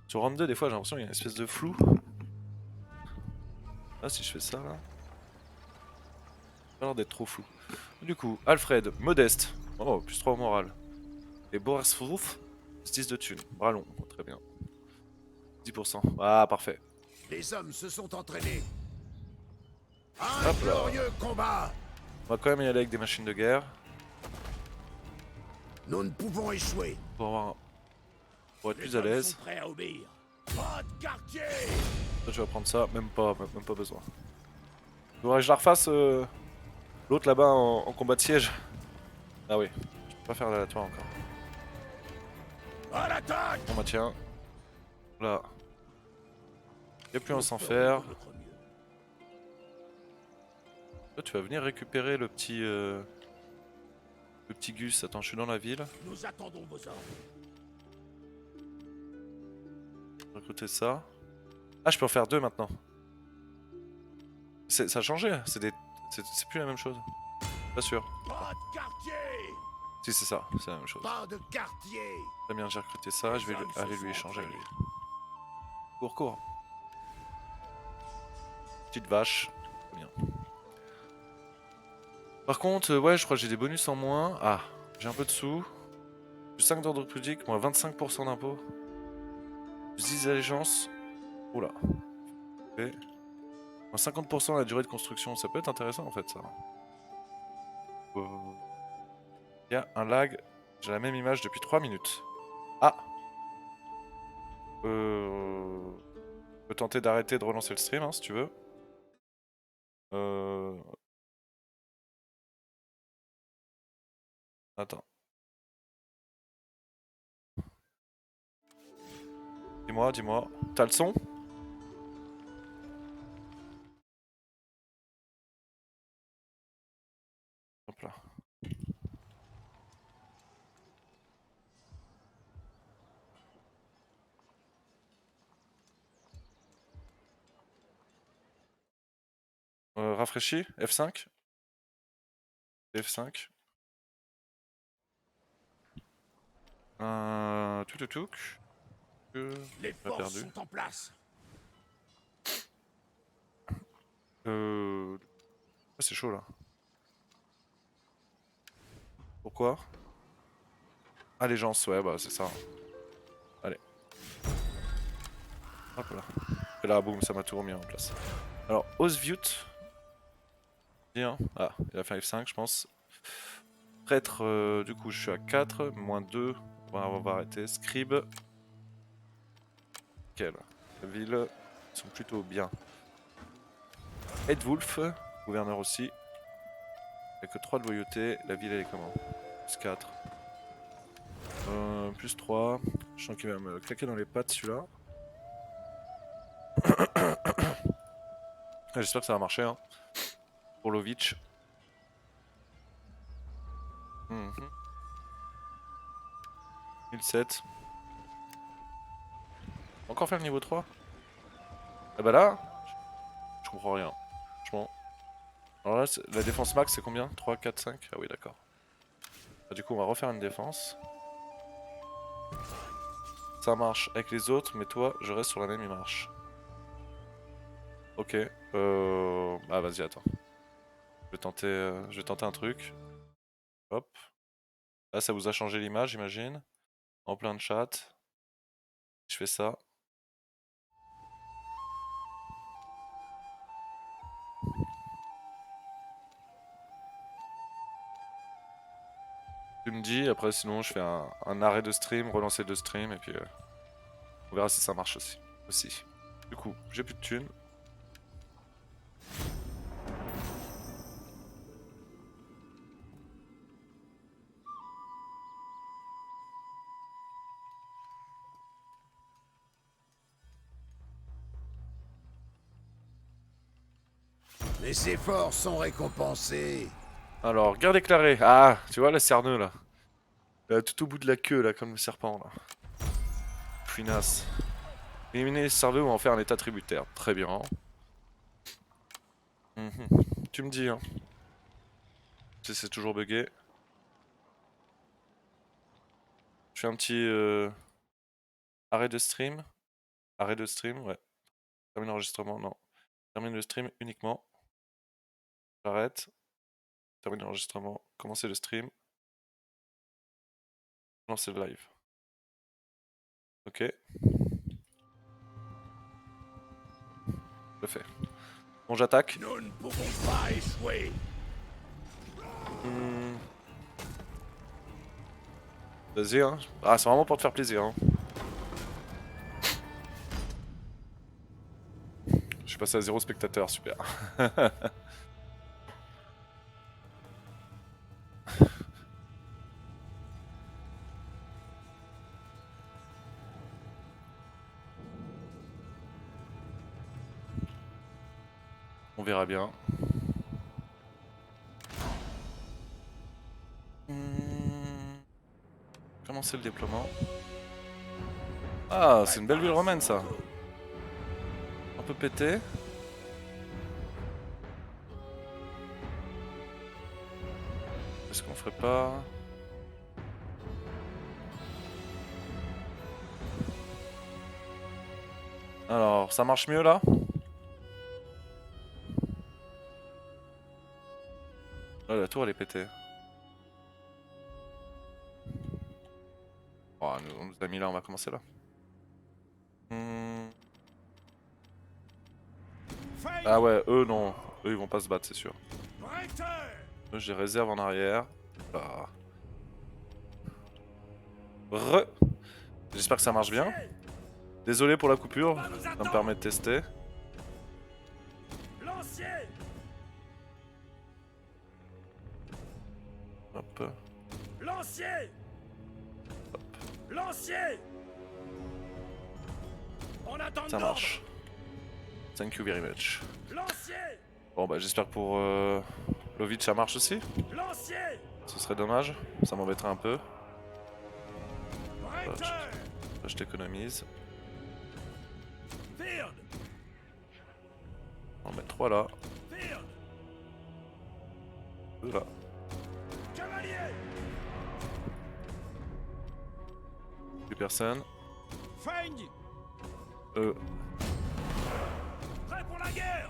Sur Rome 2, des fois, j'ai l'impression qu'il y a une espèce de flou. Là, si je fais ça, là... Ça a l'air d'être trop flou. Du coup, Alfred, modeste. Oh, plus 3 au moral. Et Borisfruf, 10 de thunes. Bras long, très bien. 10%. Ah, parfait. Les hommes se sont entraînés. Hop Un là. glorieux combat. On va quand même y aller avec des machines de guerre. Nous ne pouvons échouer. Pour être Les plus à hommes l'aise. sont prêts à obéir. Pas de quartier. Là, je vais prendre ça, même pas besoin. Faudrait que je la refasse l'autre là-bas en combat de siège. Ah oui, je peux pas faire l'aléatoire encore. À l'attaque. Bon bah tiens. Là. Y'a plus un sans Nous faire. ferons de notre mieux. Toi tu vas venir récupérer le petit Gus. Attends, je suis dans la ville. Nous attendons vos ordres. Recruter ça. Ah, je peux en faire 2 maintenant. Ça a changé, c'est plus la même chose. Pas sûr. Pas de quartier. Si c'est ça, c'est la même chose. Pas de quartier. Très bien, j'ai recruté ça, je vais aller lui échanger à lui. Cours. Petite vache. Très bien. Par contre, ouais, je crois que j'ai des bonus en moins. Ah, j'ai un peu de sous. Plus 5 d'ordre public, moins 25% d'impôts. Plus 10 allégeances. Oula. Et... moins 50% la durée de construction, ça peut être intéressant en fait ça. Il y a un lag, j'ai la même image depuis 3 minutes. Ah. Je peux tenter d'arrêter de relancer le stream hein, si tu veux. Attends. Dis-moi. T'as le son? Hop là. Rafraîchi? F5? F5. Touc. Les forces sont en place. Ah, c'est chaud là. Pourquoi? Allégeance, ouais, bah c'est ça. Allez. Hop là. Et là, boum, ça m'a tout remis en place. Alors, Osviut. Bien. Ah, il a fait F5, je pense. Prêtre, du coup, je suis à 4, moins 2. On va arrêter. Scribe. Quelle la ville. Ils sont plutôt bien. Edwulf, gouverneur aussi. Il n'y a que 3 de loyauté. La ville, elle est comment? Plus 4. Plus 3. Je sens qu'il va me claquer dans les pattes celui-là. J'espère que ça va marcher. Hein. Pour Lovitch. Mhm. 1007. Encore faire le niveau 3. Ah bah là, je comprends rien. Franchement. Alors là, la défense max c'est combien? 3, 4, 5? Ah oui d'accord. Bah, du coup on va refaire une défense. Ça marche avec les autres, mais toi je reste sur la même, il marche. Ok. Ah vas-y attends. Je vais tenter un truc. Hop. Là ça vous a changé l'image j'imagine. En plein de chat. Je fais ça. Tu me dis, après sinon je fais un arrêt de stream, relancer de stream et puis on verra si ça marche aussi. Du coup, j'ai plus de thunes. Les efforts sont récompensés. Alors, guerre déclarée. Ah, tu vois, le cerneux là. Tout au bout de la queue là, comme le serpent là. Fouinasse. Éliminer les cerveaux ou en faire un état tributaire. Très bien. Mhm. Tu me dis, hein. Si c'est toujours bugué. Je fais un petit arrêt de stream. Arrêt de stream, ouais. Termine l'enregistrement, non. Termine le stream uniquement. J'arrête. Termine l'enregistrement. Commencer le stream. Lancer le live. Ok. Je le fais. Bon, j'attaque. Nous ne pouvons pas échouer. Vas-y, hein. Ah, c'est vraiment pour te faire plaisir, hein. Je suis passé à 0 spectateur, super. On verra bien. Comment c'est le déploiement? Ah, c'est une belle ville romaine ça. Un peu pété. Est-ce qu'on ferait pas... Alors, ça marche mieux là? Ah, la tour elle est pétée. Oh, on nous a mis là, on va commencer là. Ah ouais, eux non. Eux ils vont pas se battre, c'est sûr. Eux j'ai réserve en arrière. Là. J'espère que ça marche bien. Désolé pour la coupure, ça me permet de tester. Hop. Lancier. Lancier. On attend Ça marche. Thank you very much. Lancier. Bon bah j'espère que pour Lovitch ça marche aussi. Lancier. Ce serait dommage, ça m'embêterait un peu. Je t'économise. On va mettre 3 là. 2 là. Plus personne. Prêt pour la guerre.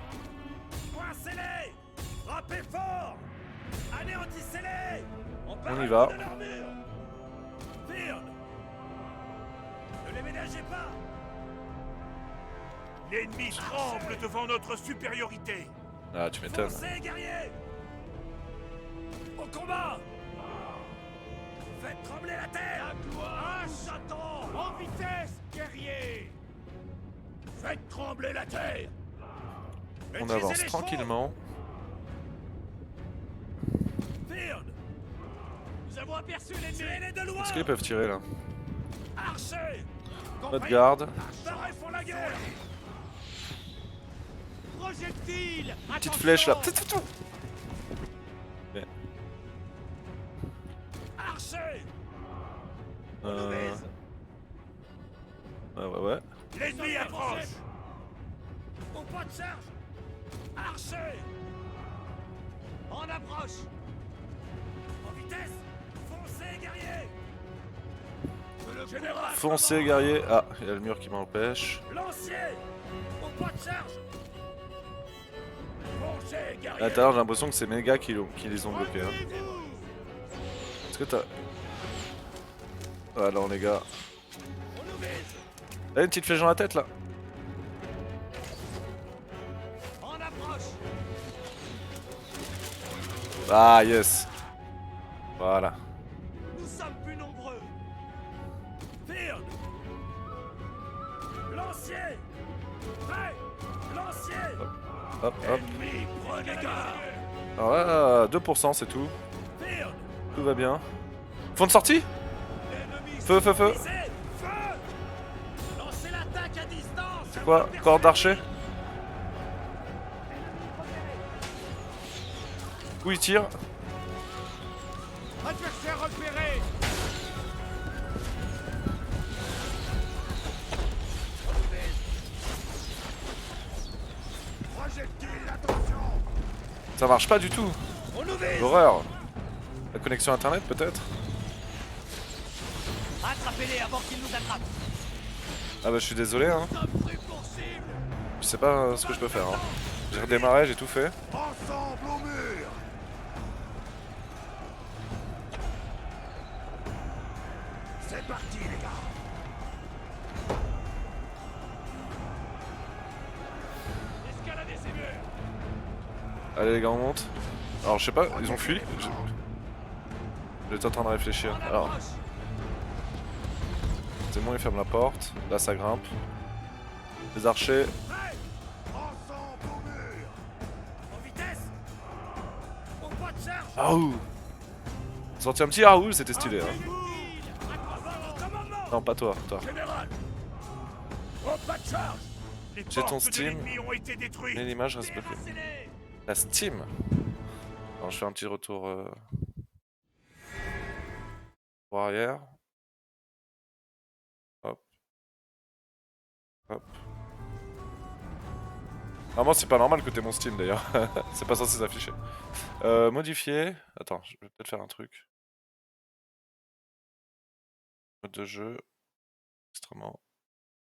Forcez-les! Frappez fort! Anéantissez-les! On y va. De l'armure! Firn! Ne les ménagez pas! L'ennemi tremble devant notre supériorité! Ah, tu m'étonnes. Foncez, guerriers! Au combat! Faites trembler la terre! La gloire! Un Satan! En vitesse, guerriers! Faites trembler la terre! On Maîtrisez avance les tranquillement. chevaux! Firn! Nous avons aperçu l'ennemi! Tuez-les de loin! Est-ce qu'ils peuvent tirer là? Archers! Notre garde. Archers font la guerre! Projectiles! Petite flèche là. Archers! Ouais, ouais. L'ennemi approche! Au pas de charge! Archers! En approche! En vitesse! Foncez, guerriers! Le général! Foncez, guerrier. Ah, il y a le mur qui m'empêche. Lancier! Au pas de charge! Foncez, À guerriers! l'intérieur, j'ai l'impression que c'est mes gars qui les ont bloqués. Hein. Est-ce que t'as. Ah non, les gars. On nous vise! Eh, une petite flèche dans la tête là. En approche! Ah, yes. Voilà. Nous sommes plus nombreux! Firn! Lancier! Prêt! Lancier! Hop, hop. Ennemi, prenez garde! Alors là, 2%, c'est tout. Firn! Tout va bien. Fond de sortie. Ennemi Feu, feu, feu. visé! Feu! Lancez l'attaque à distance! C'est quoi? Corde d'archer? Où il tire? Adversaire repéré! Projectile, attention! Ça marche pas du tout. On nous vise! L'horreur. La connexion internet peut-être? Attrapez-les avant qu'ils nous attrapent. Ah bah je suis désolé hein. Nous sommes pris pour cible! Je sais pas ce que je peux faire. Hein. J'ai redémarré, j'ai tout fait. Ensemble au mur! C'est parti, les gars! Escaladez ces murs! Allez les gars, on monte. Alors je sais pas, ils ont fui. J'étais en train de réfléchir. Alors, c'est bon, ils ferment la porte. Là ça grimpe. Les archers. Prêt! Ensemble au mur! En vitesse! Au pas de charge! Ah ouh. Sorti un petit Raoul, c'était stylé. Hein. Commandement! Non, pas toi, toi. Général! Au pas de charge! Les J'ai ton portes de Steam. l'ennemi ont été détruites! Mais l'image reste bloquée. Terrassez-les! La Steam. Alors je fais un petit retour pour arrière. Hop. Hop. Normalement c'est pas normal que t'aies mon Steam d'ailleurs. C'est pas censé s'afficher. Modifier. Attends, je vais peut-être faire un truc. Mode de jeu. Enregistrement.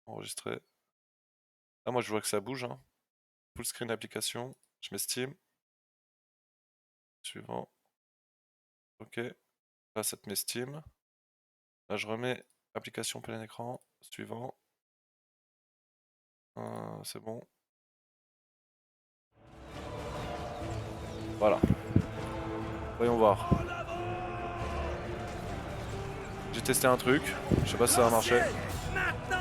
Enregistrer. Ah moi je vois que ça bouge. Hein. Full screen application. Je mets Steam. Suivant. Ok. Là ça te met Steam. Là je remets application plein écran. Suivant. C'est bon. Voilà. Voyons voir. J'ai testé un truc. Je sais pas si ça va marcher. Maintenant!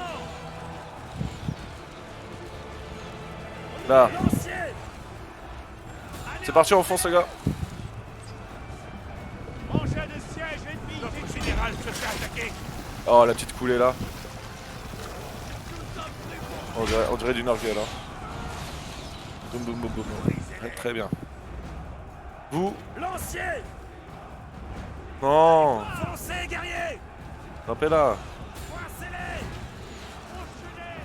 Là. Lancier! C'est parti, on fonce les gars. Engin de siège ennemi! Notre général se fait attaquer! Oh la petite coulée là. On dirait du Norgay là. Boum boum boum boum. Ouais, très bien. Vous. Lancier! Non. Foncez, guerriers! Tapez là. Coincez-les! Enchaînez!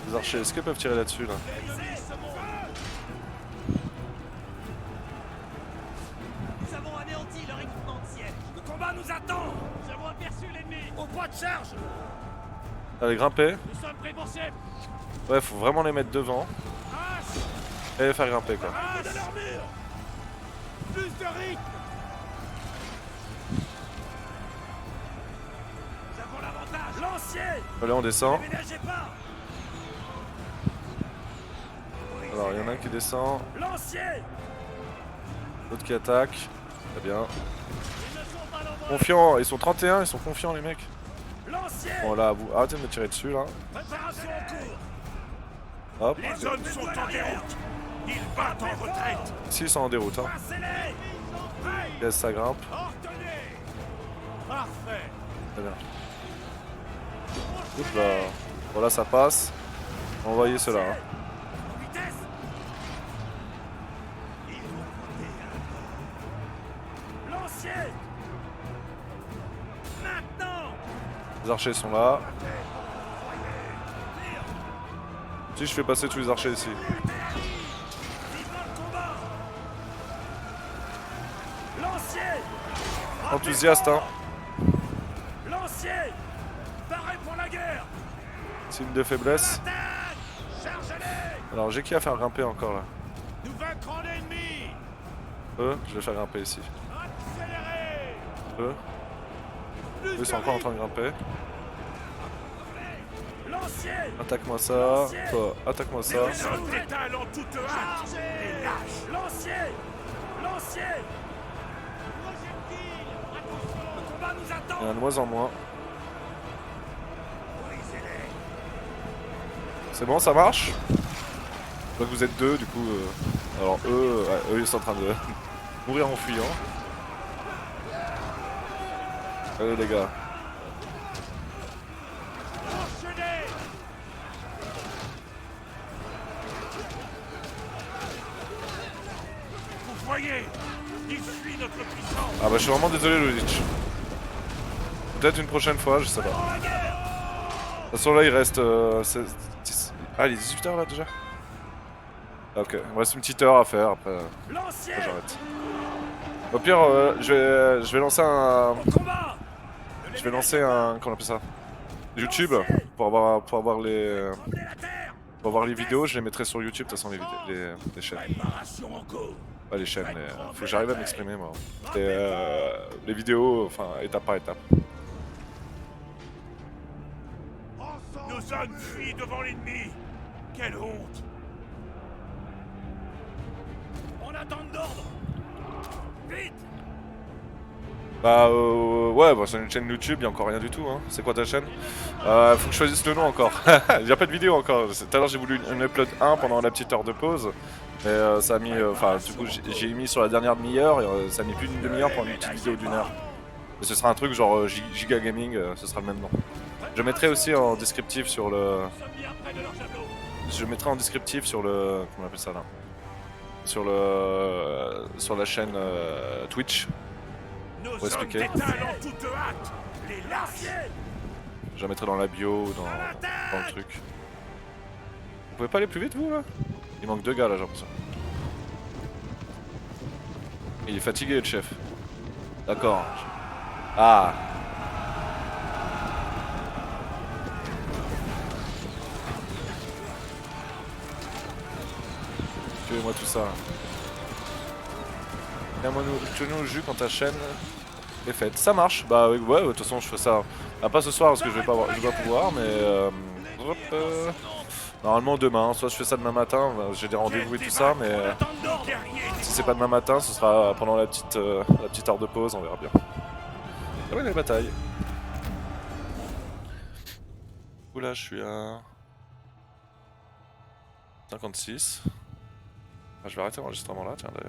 Les archers, est-ce qu'ils peuvent tirer là-dessus là? Nous avons anéanti leur équipement de siège. Le combat nous attend! Nous avons aperçu l'ennemi! Au point de charge! Allez, grimpez. Nous sommes prêts pour cible! Ouais, faut vraiment les mettre devant. Et les faire grimper quoi. De l'armure. Plus de rythme. Nous avons l'avantage. Lancier. Allez, on descend. Ménagez pas. Alors, il y en a un qui descend, Lancier. l'autre qui attaque. Très bien. Ils ne sont pas nombreux. Confiants, ils sont 31, ils sont confiants les mecs. Lancier. Bon là, vous arrêtez de me tirer dessus là. Préparation en cours. Hop, Les hommes sont en déroute. Ils battent en retraite. ici ils sont en déroute. Hein. Passez-les. Laisse ça grimpe. Ordonnez. Parfait. Très bien. Oups là. Voilà, ça passe. Envoyez cela. Hein. En vitesse. Lancier. Maintenant. Les archers sont là. Si je fais passer tous les archers ici. Vivement le combat. Lancier. Enthousiaste hein. Lancier. Paré pour la guerre. Signe de faiblesse. Attaque. Chargez-les. Alors j'ai qui à faire grimper encore là? Nous vaincrons l'ennemi. Eux, je vais faire grimper ici. Accélérez. Eux, Plus eux de sont encore en rythme. train de grimper. Lancier. Attaque-moi ça. Toi, attaque-moi ça. Les hommes d'étal en toute hâte. Les lâches. Lancier. Lancier. Le combat nous Il y attend. en a de moins en moins. Brisez-les. C'est bon, ça marche? Donc vous êtes deux du coup. Alors eux, ouais, eux ils sont en train de mourir en fuyant. Allez les gars. Enchaînez. Vous voyez, il fuit notre puissance. Ah bah je suis vraiment désolé Lulich. Peut-être une prochaine fois, je sais pas. Dans la guerre. De toute façon là il reste... Ah il est 18h là déjà. Ok, il me reste une petite heure à faire après, Lancier. après j'arrête. Au pire je vais lancer un... Au combat. Je vais lancer un... Comment on appelle ça? YouTube pour avoir les... Tremblez la terre. Pour avoir les vidéos, je les mettrai sur YouTube de toute façon les chaînes. Préparation en cours. Pas les chaînes, mais faut que j'arrive à m'exprimer moi. Et, les vidéos, enfin étape par étape. Nos hommes fuient devant l'ennemi. Quelle honte. On attend d'ordre. Vite. Bah ouais, bah, c'est une chaîne YouTube, il y a encore rien du tout. Hein. C'est quoi ta chaîne? Faut que je choisisse le nom encore. Il n'y a pas de vidéo encore. Tout à l'heure j'ai voulu une upload 1 pendant la petite heure de pause. Mais ça a mis, enfin du coup j'ai mis sur la dernière demi-heure et ça a mis plus d'une demi-heure pour une petite vidéo d'une heure. Et ce sera un truc genre Giga Gaming, ce sera le même nom. Je mettrai aussi en descriptif sur le... Nous sommes bien près de leur javelot. Je mettrai en descriptif sur le... Comment on appelle ça là? Sur le... Sur la chaîne Twitch. Nos Pour hommes expliquer. d'étal en toute hâte. Les lâches. Je la mettrai dans la bio ou dans le truc. Vous pouvez pas aller plus vite vous là? Il manque 2 gars là j'ai l'impression. Il est fatigué le chef. D'accord. Ah. Tuez-moi tout ça. Tiens-nous au jus quand ta chaîne est faite. Ça marche. Bah ouais, de toute façon je fais ça. Ah, pas ce soir parce que je vais pas pouvoir, mais normalement demain. Soit je fais ça demain matin. J'ai des rendez-vous et tout ça, mais si c'est pas demain matin, ce sera pendant la petite heure de pause. On verra bien. Ah ouais, les batailles. Oula, je suis à 56. Ah, je vais arrêter l'enregistrement là, tiens d'ailleurs.